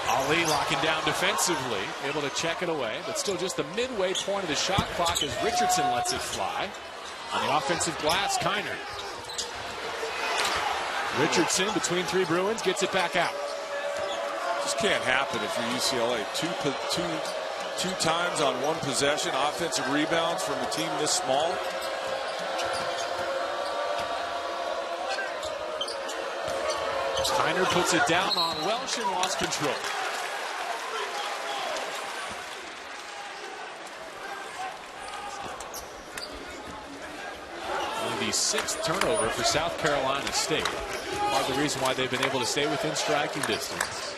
Ali locking down defensively, able to check it away, but still just the midway point of the shot clock as Richardson lets it fly. On the offensive glass, Kiner. Richardson between 3 Bruins gets it back out. Just can't happen if you're UCLA. Two times on 1 possession, offensive rebounds from a team this small. Kiner puts it down on Welsh and lost control. Only the 6th turnover for South Carolina State. Part of the reason why they've been able to stay within striking distance.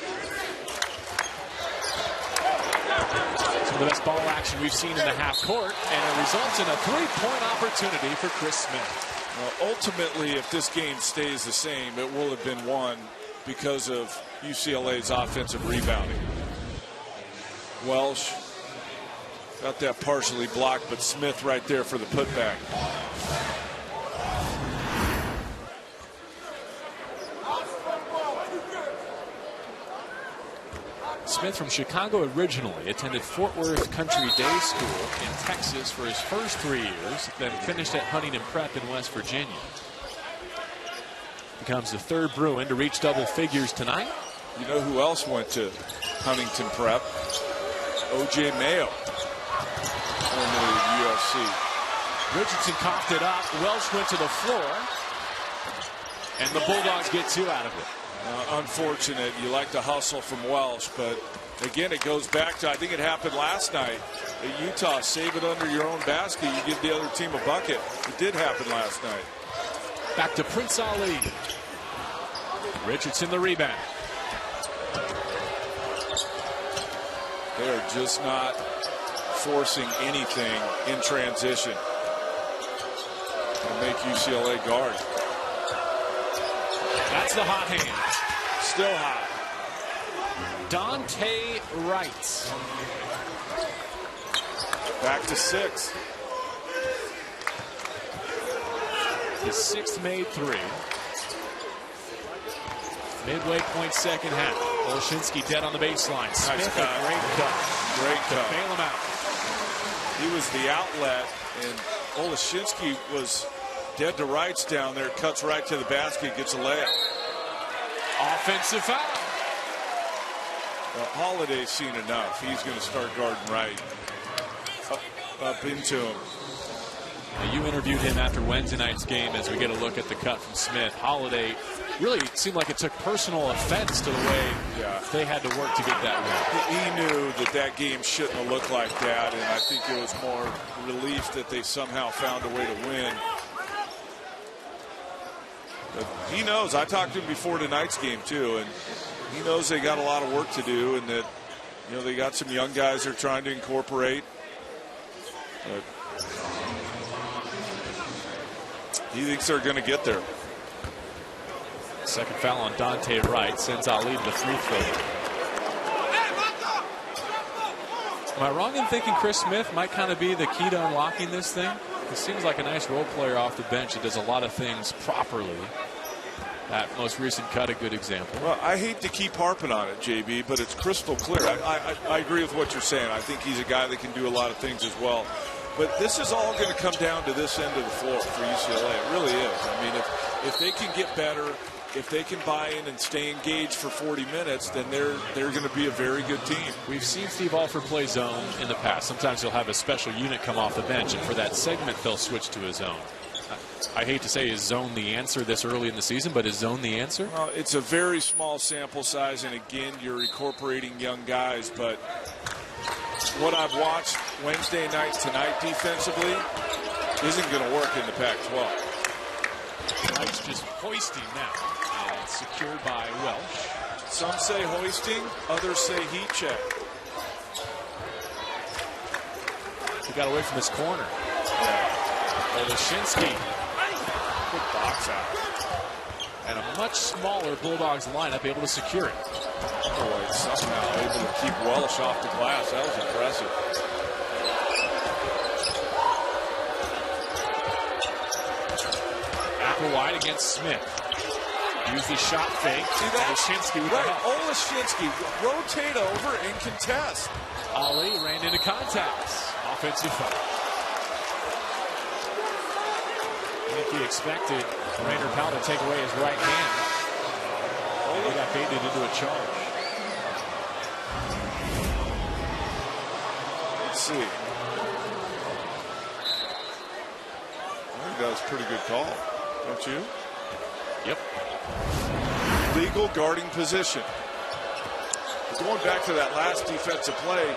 Some of the best ball action we've seen in the half court, and it results in a 3-point opportunity for Chris Smith. Well, ultimately, if this game stays the same, it will have been won because of UCLA's offensive rebounding. Welsh got that partially blocked, but Smith right there for the putback. Smith from Chicago originally, attended Fort Worth Country Day School in Texas for his first 3 years, then finished at Huntington Prep in West Virginia. Becomes the 3rd Bruin to reach double figures tonight. You know who else went to Huntington Prep? O.J. Mayo, formerly of USC. Richardson coughed it up. Welsh went to the floor, and the Bulldogs get 2 out of it. Unfortunate. You like the hustle from Welsh, but again, it goes back to, I think it happened last night at Utah. Save it under your own basket. You give the other team a bucket. It did happen last night. Back to Prince Ali. Richardson the rebound. They are just not forcing anything in transition. make UCLA guard. That's the hot hand. Still hot. Dante Wright. Back to 6. His 6th made 3. Midway point second half. Olszynski dead on the baseline. Smith, Nice cut. a great cut. Great cut. Bail him out. He was the outlet, and Olszynski was dead to rights down there. Cuts right to the basket, gets a layup. Offensive foul. Well, Holiday's seen enough. He's going to start guarding right up into him. Now, you interviewed him after Wednesday night's game as we get a look at the cut from Smith. Holiday really seemed like it took personal offense to the way they had to work to get that win. He knew that game shouldn't have looked like that, and I think it was more relief that they somehow found a way to win. But he knows. I talked to him before tonight's game, too, and he knows they got a lot of work to do, and that, you know, they got some young guys they're trying to incorporate. But he thinks they're going to get there. Second foul on Dante Wright sends Ali to the free throw. Am I wrong in thinking Chris Smith might kind of be the key to unlocking this thing? He seems like a nice role player off the bench that does a lot of things properly. That most recent cut, a good example. Well, I hate to keep harping on it, JB, but it's crystal clear. I agree with what you're saying. I think he's a guy that can do a lot of things as well. But this is all going to come down to this end of the floor for UCLA. It really is. I mean, if they can get better, if they can buy in and stay engaged for 40 minutes, then they're going to be a very good team. We've seen Steve Alford play zone in the past. Sometimes he'll have a special unit come off the bench, and for that segment, they'll switch to his zone. I hate to say, is zone the answer this early in the season, but is zone the answer? Well, it's a very small sample size, and again, you're incorporating young guys, but what I've watched Wednesday nights tonight defensively isn't going to work in the Pac-12. Wright's just hoisting now, and secured by Welsh. Some say hoisting, others say heat check. He got away from his corner. Olszynski. Good box out. And a much smaller Bulldogs lineup able to secure it. Boy, somehow able to keep Welsh off the glass. That was impressive. Applewhite against Smith. Use the shot fake. See that? Olszynski with right. the help. Olszynski rotate over and contest. Ali ran into contact. Offensive foul. I think he expected Rainer Powell to take away his right hand. He got baited into a charge. Let's see. I think that was a pretty good call, don't you? Yep. Legal guarding position. Going back to that last defensive play,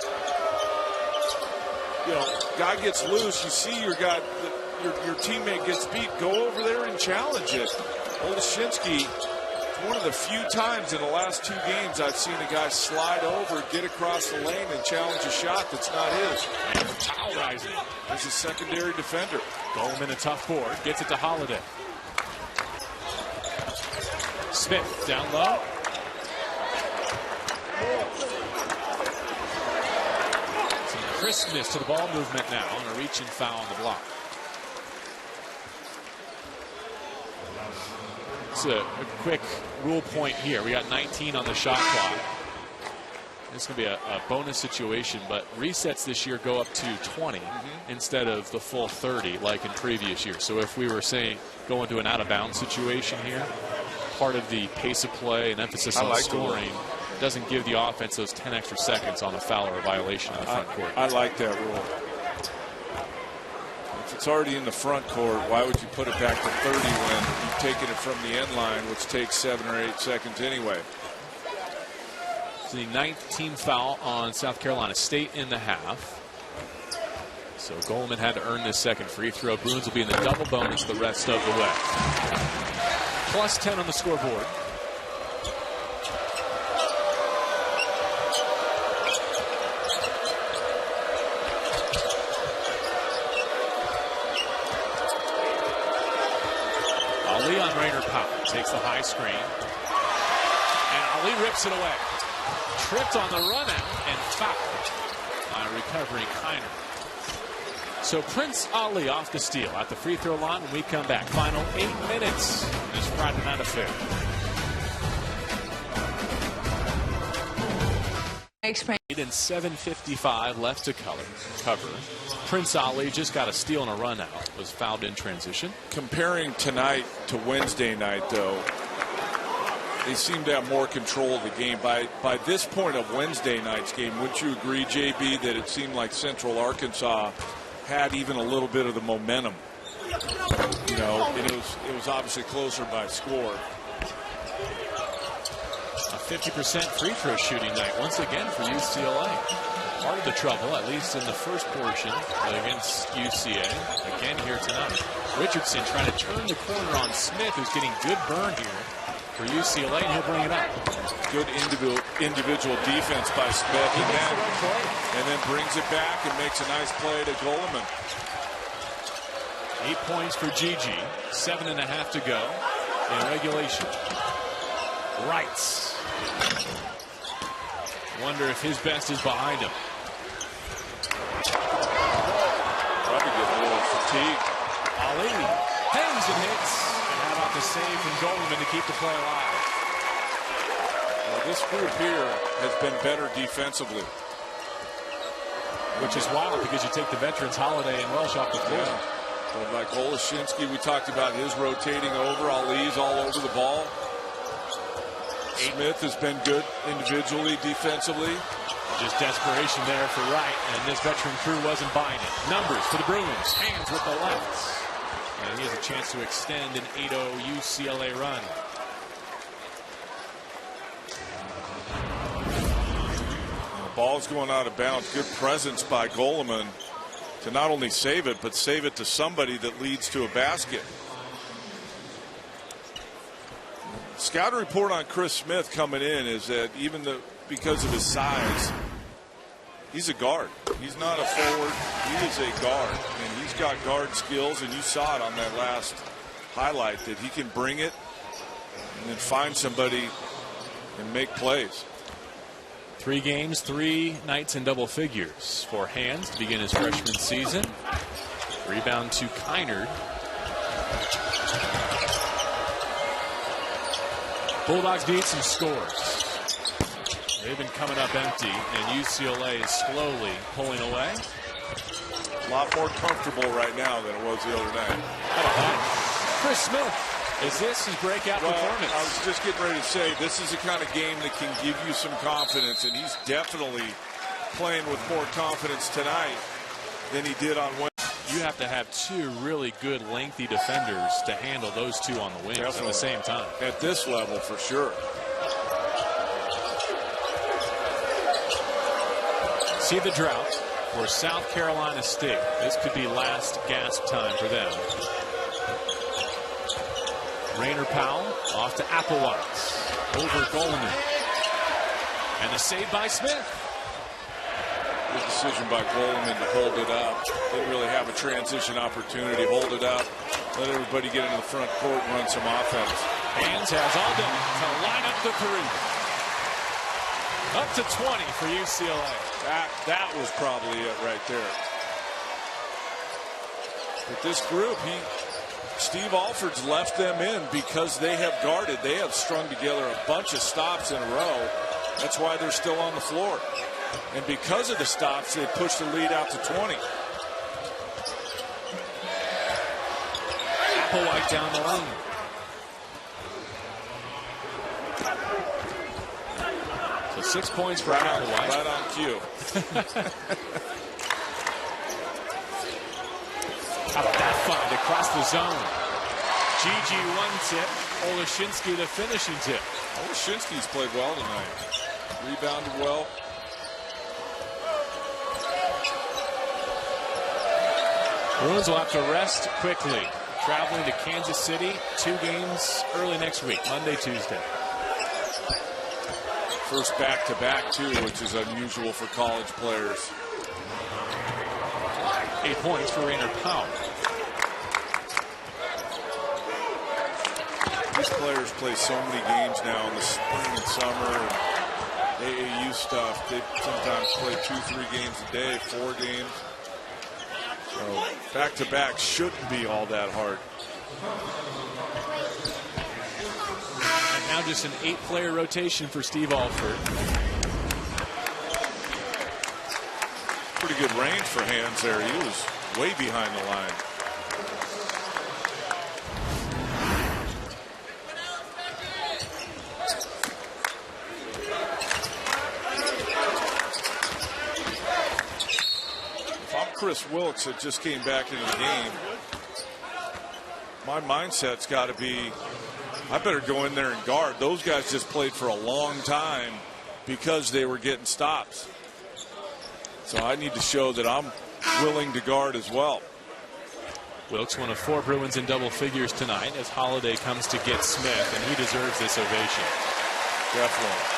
you know, guy gets loose, you see your guy, your teammate gets beat, go over there and challenge it. Olszynski, one of the few times in the last 2 games I've seen a guy slide over, get across the lane, and challenge a shot that's not his. And foul rising. He's a secondary defender. Goldman, a tough board, gets it to Holiday. Smith down low. Some crispness to the ball movement now, and a reaching foul on the block. It's a quick rule point here. We got 19 on the shot clock. It's going to be a bonus situation, but resets this year go up to 20 instead of the full 30 like in previous years. So if we were saying going to an out-of-bounds situation here, part of the pace of play and emphasis on scoring doesn't give the offense those 10 extra seconds on a foul or a violation in the front court. I like that rule. If it's already in the front court, why would you put it back to 30 when you've taken it from the end line, which takes 7 or 8 seconds anyway? It's the 19th foul on South Carolina State in the half. So Goldman had to earn this second free throw. Bruins will be in the double bonus the rest of the way. Plus 10 on the scoreboard. Rainer Powell takes the high screen. And Ali rips it away. Tripped on the run out and fouled by recovering Kiner. So Prince Ali off the steal at the free throw line when we come back. Final 8 minutes in this Friday night affair. And 7:55 left to cover. Prince Ali just got a steal and a run out. Was fouled in transition. Comparing tonight to Wednesday night, though, they seem to have more control of the game. By this point of Wednesday night's game, wouldn't you agree, JB, that it seemed like Central Arkansas had even a little bit of the momentum? You know, and it was obviously closer by score. A 50% free throw shooting night once again for UCLA. Part of the trouble, at least in the first portion, against UCA. Again here tonight. Richardson trying to turn the corner on Smith, who's getting good burn here for UCLA, and he'll bring it up. Good individual defense by Smith, and then brings it back and makes a nice play to Goleman. 8 points for Gigi. 7.5 to go in regulation. Wrights. Wonder if his best is behind him. Probably get a little fatigue. Ali hangs and hits. And how about the save from Goleman to keep the play alive? Well, this group here has been better defensively. Which is wild because you take the veterans Holiday and Welsh off the floor. Yeah. But like Oleshinsky, we talked about his rotating over. Ali's all over the ball. Smith has been good individually, defensively. Just desperation there for Wright, and this veteran crew wasn't buying it. Numbers for the Bruins. Hands with the left. And he has a chance to extend an 8-0 UCLA run. The ball's going out of bounds. Good presence by Goleman to not only save it, but save it to somebody that leads to a basket. Scouting report on Chris Smith coming in is that because of his size, he's a guard. He's not a forward. He is a guard, and he's got guard skills, and you saw it on that last highlight that he can bring it and then find somebody and make plays. 3 games, 3 nights in double figures for Hands to begin his freshman season. Rebound to Kiner. Bulldogs need some scores. They've been coming up empty, and UCLA is slowly pulling away. A lot more comfortable right now than it was the other night. How about that? Chris Smith, is this his breakout performance? I was just getting ready to say, this is the kind of game that can give you some confidence, and he's definitely playing with more confidence tonight than he did on Wednesday. You have to have 2 really good lengthy defenders to handle those 2 on the wings at the same time. At this level, for sure. See the drought for South Carolina State. This could be last gasp time for them. Rainer Powell off to Applewhite. Over Goleman. And the save by Smith. Good decision by Goleman to hold it up. Didn't really have a transition opportunity. Hold it up. Let everybody get into the front court and run some offense. Hands has all day to line up the 3. Up to 20 for UCLA. That was probably it right there. But this group, Steve Alford's left them in because they have guarded. They have strung together a bunch of stops in a row. That's why they're still on the floor. And because of the stops, they pushed the lead out to 20. Applewhite down the lane. So 6 points for Applewhite. Right on cue. How about that find across the zone? Gigi 1 tip. Oleshinsky the finishing tip. Oleshinsky's played well tonight. Rebounded well. Bruins will have to rest quickly. Traveling to Kansas City, 2 games early next week, Monday, Tuesday. First back-to-back, too, which is unusual for college players. 8 points for Rainer Powell. these players play so many games now in the spring and summer and AAU stuff. They sometimes play 2-3 games a day, 4 games. So back-to-back shouldn't be all that hard. And now just an 8-player rotation for Steve Alford. Pretty good range for Hands there. He was way behind the line. Chris Wilkes that just came back into the game, my mindset's got to be, I better go in there and guard. Those guys just played for a long time because they were getting stops. So I need to show that I'm willing to guard as well. Wilkes, one of 4 Bruins in double figures tonight as Holiday comes to get Smith, and he deserves this ovation. Definitely.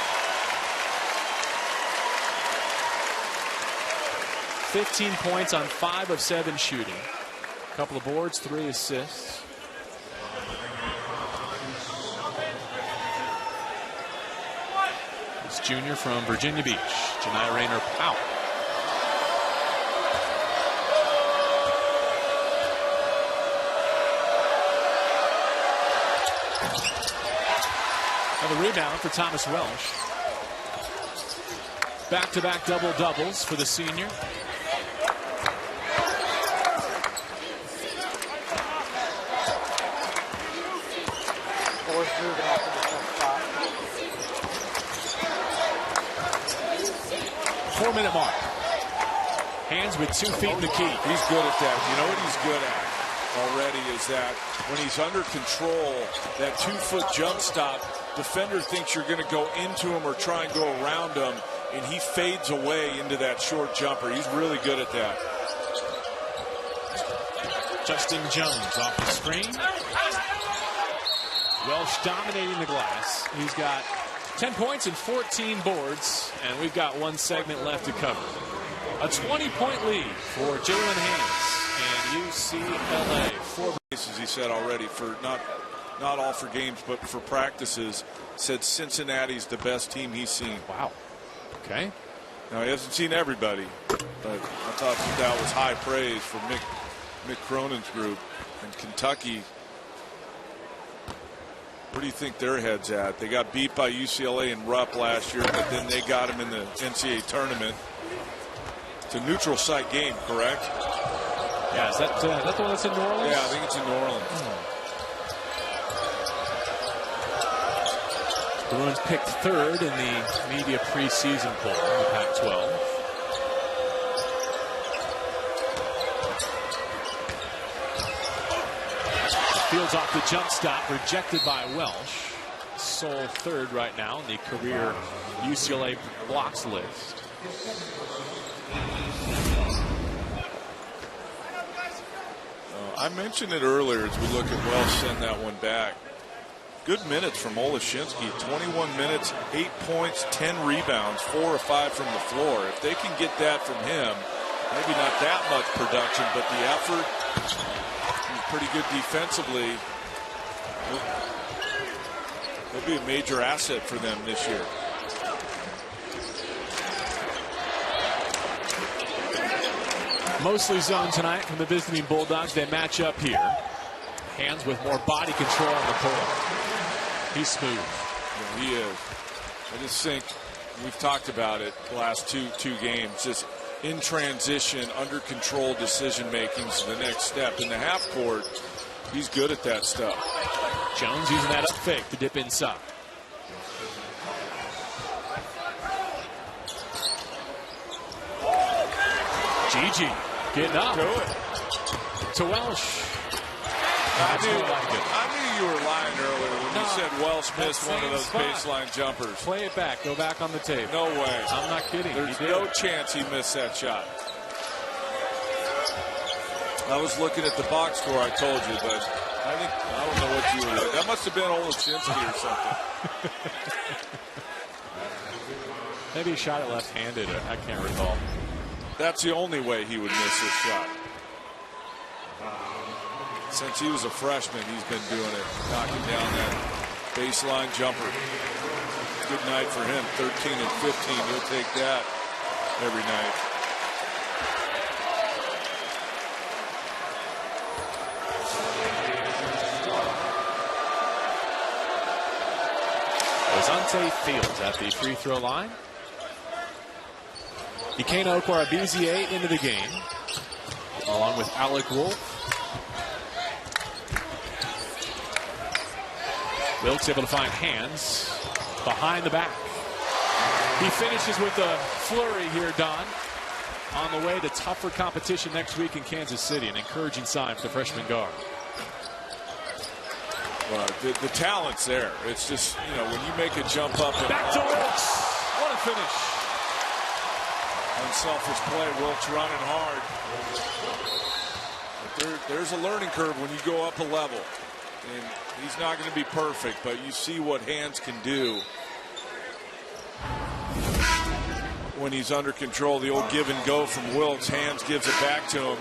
15 points on 5 of 7 shooting. A couple of boards, 3 assists. This junior from Virginia Beach, Janai Rayner-Powell. Another rebound for Thomas Welsh. Back-to-back double-doubles for the senior. Four-minute mark. Hands with 2 feet in the key. He's good at that. You know what he's good at already is that when he's under control, that 2-foot jump stop, defender thinks you're going to go into him or try and go around him, and he fades away into that short jumper. He's really good at that. Justin Jones off the screen. Welsh dominating the glass. He's got 10 points and 14 boards, and we've got 1 segment left to cover. A 20-point lead for Jalen Haynes and UCLA. 4 bases, he said already, for not all for games, but for practices. Said Cincinnati's the best team he's seen. Wow. Okay. Now, he hasn't seen everybody, but I thought that was high praise for Mick Cronin's group. And Kentucky, where do you think their head's at? They got beat by UCLA in Rupp last year, but then they got him in the NCAA tournament. It's a neutral site game, correct? Yeah, is that the one that's in New Orleans? Yeah, I think it's in New Orleans. Bruins picked 3rd in the media preseason poll in the Pac-12. Fields off the jump stop, rejected by Welsh. Sole 3rd right now in the career UCLA blocks list. I mentioned it earlier as we look at Welsh send that one back. Good minutes from Oleszynski. 21 minutes, 8 points, 10 rebounds, 4 or 5 from the floor. If they can get that from him, maybe not that much production, but the effort, he's pretty good defensively. He'll be a major asset for them this year. Mostly zone tonight from the visiting Bulldogs. They match up here. Hands with more body control on the pull. He's smooth. Yeah, he is. I just think we've talked about it the last two games. Just in transition, under control decision making is the next step. In the half court, he's good at that stuff. Jones using that up fake to dip inside. Gigi getting up. Do it. To Welsh. I knew you were lying earlier when you said Welsh missed one of those baseline jumpers. Play it back. Go back on the tape. No way. I'm not kidding. There's no chance he missed that shot. I was looking at the box score, I told you, but I don't know what you were doing. That must have been Oleszynski or something. Maybe he shot it left-handed. I can't recall. That's the only way he would miss this shot. Since he was a freshman, he's been doing it, knocking down that Baseline jumper. Good night for him. 13 and 15. He'll take that every night. Asante Fields at the free throw line. Ikeno Kwarabizie into the game, along with Alec Wolf. Wilkes able to find hands behind the back. He finishes with a flurry here, Don, on the way to tougher competition next week in Kansas City. An encouraging sign for the freshman guard. Well, the talent's there. It's just, when you make a jump up. And back to Wilkes. What a finish. Unselfish play. Wilkes running hard. But there's a learning curve when you go up a level. And he's not going to be perfect, but you see what hands can do when he's under control. The old give and go from Wilkes. Hands gives it back to him.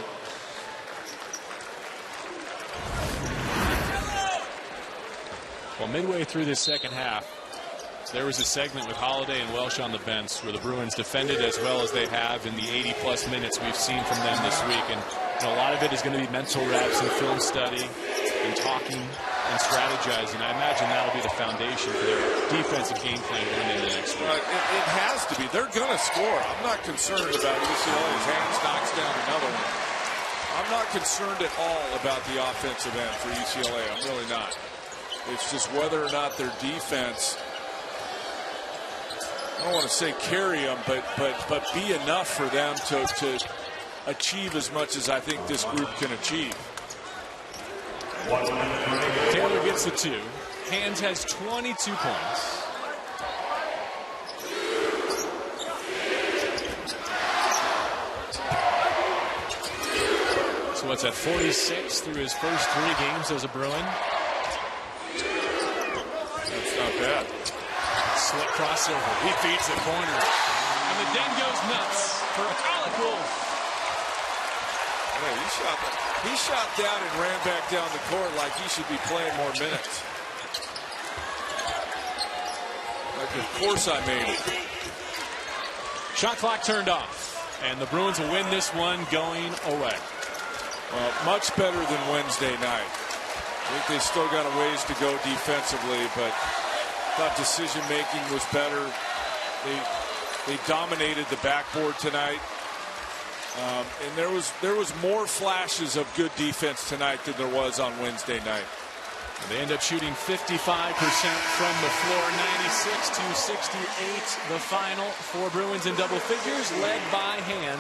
Well, midway through this second half, there was a segment with Holiday and Welsh on the bench where the Bruins defended as well as they have in the 80-plus minutes we've seen from them this week. And a lot of it is going to be mental reps and film study and talking and strategizing. I imagine that'll be the foundation for their defensive game plan going into next week. It has to be. They're going to score. I'm not concerned about UCLA's hands knocks down another one. I'm not concerned at all about the offensive end for UCLA. I'm really not. It's just whether or not their defense, I don't want to say carry them, but be enough for them to achieve as much as I think this group can achieve. Taylor gets the 2. Hands has 22 points. So what's that, 46 through his first 3 games as a Bruin? That's not bad. Slick crossover. He feeds the corner. And the den goes nuts for Alec Wolf. Hey, he shot down and ran back down the court like he should be playing more minutes. Like, of course I made it. Shot clock turned off. And the Bruins will win this one going away. Well, much better than Wednesday night. I think they still got a ways to go defensively, but thought decision making was better. They dominated the backboard tonight, and there was more flashes of good defense tonight than there was on Wednesday night. And they end up shooting 55% from the floor, 96 to 68. The final for Bruins in double figures, led by Hand.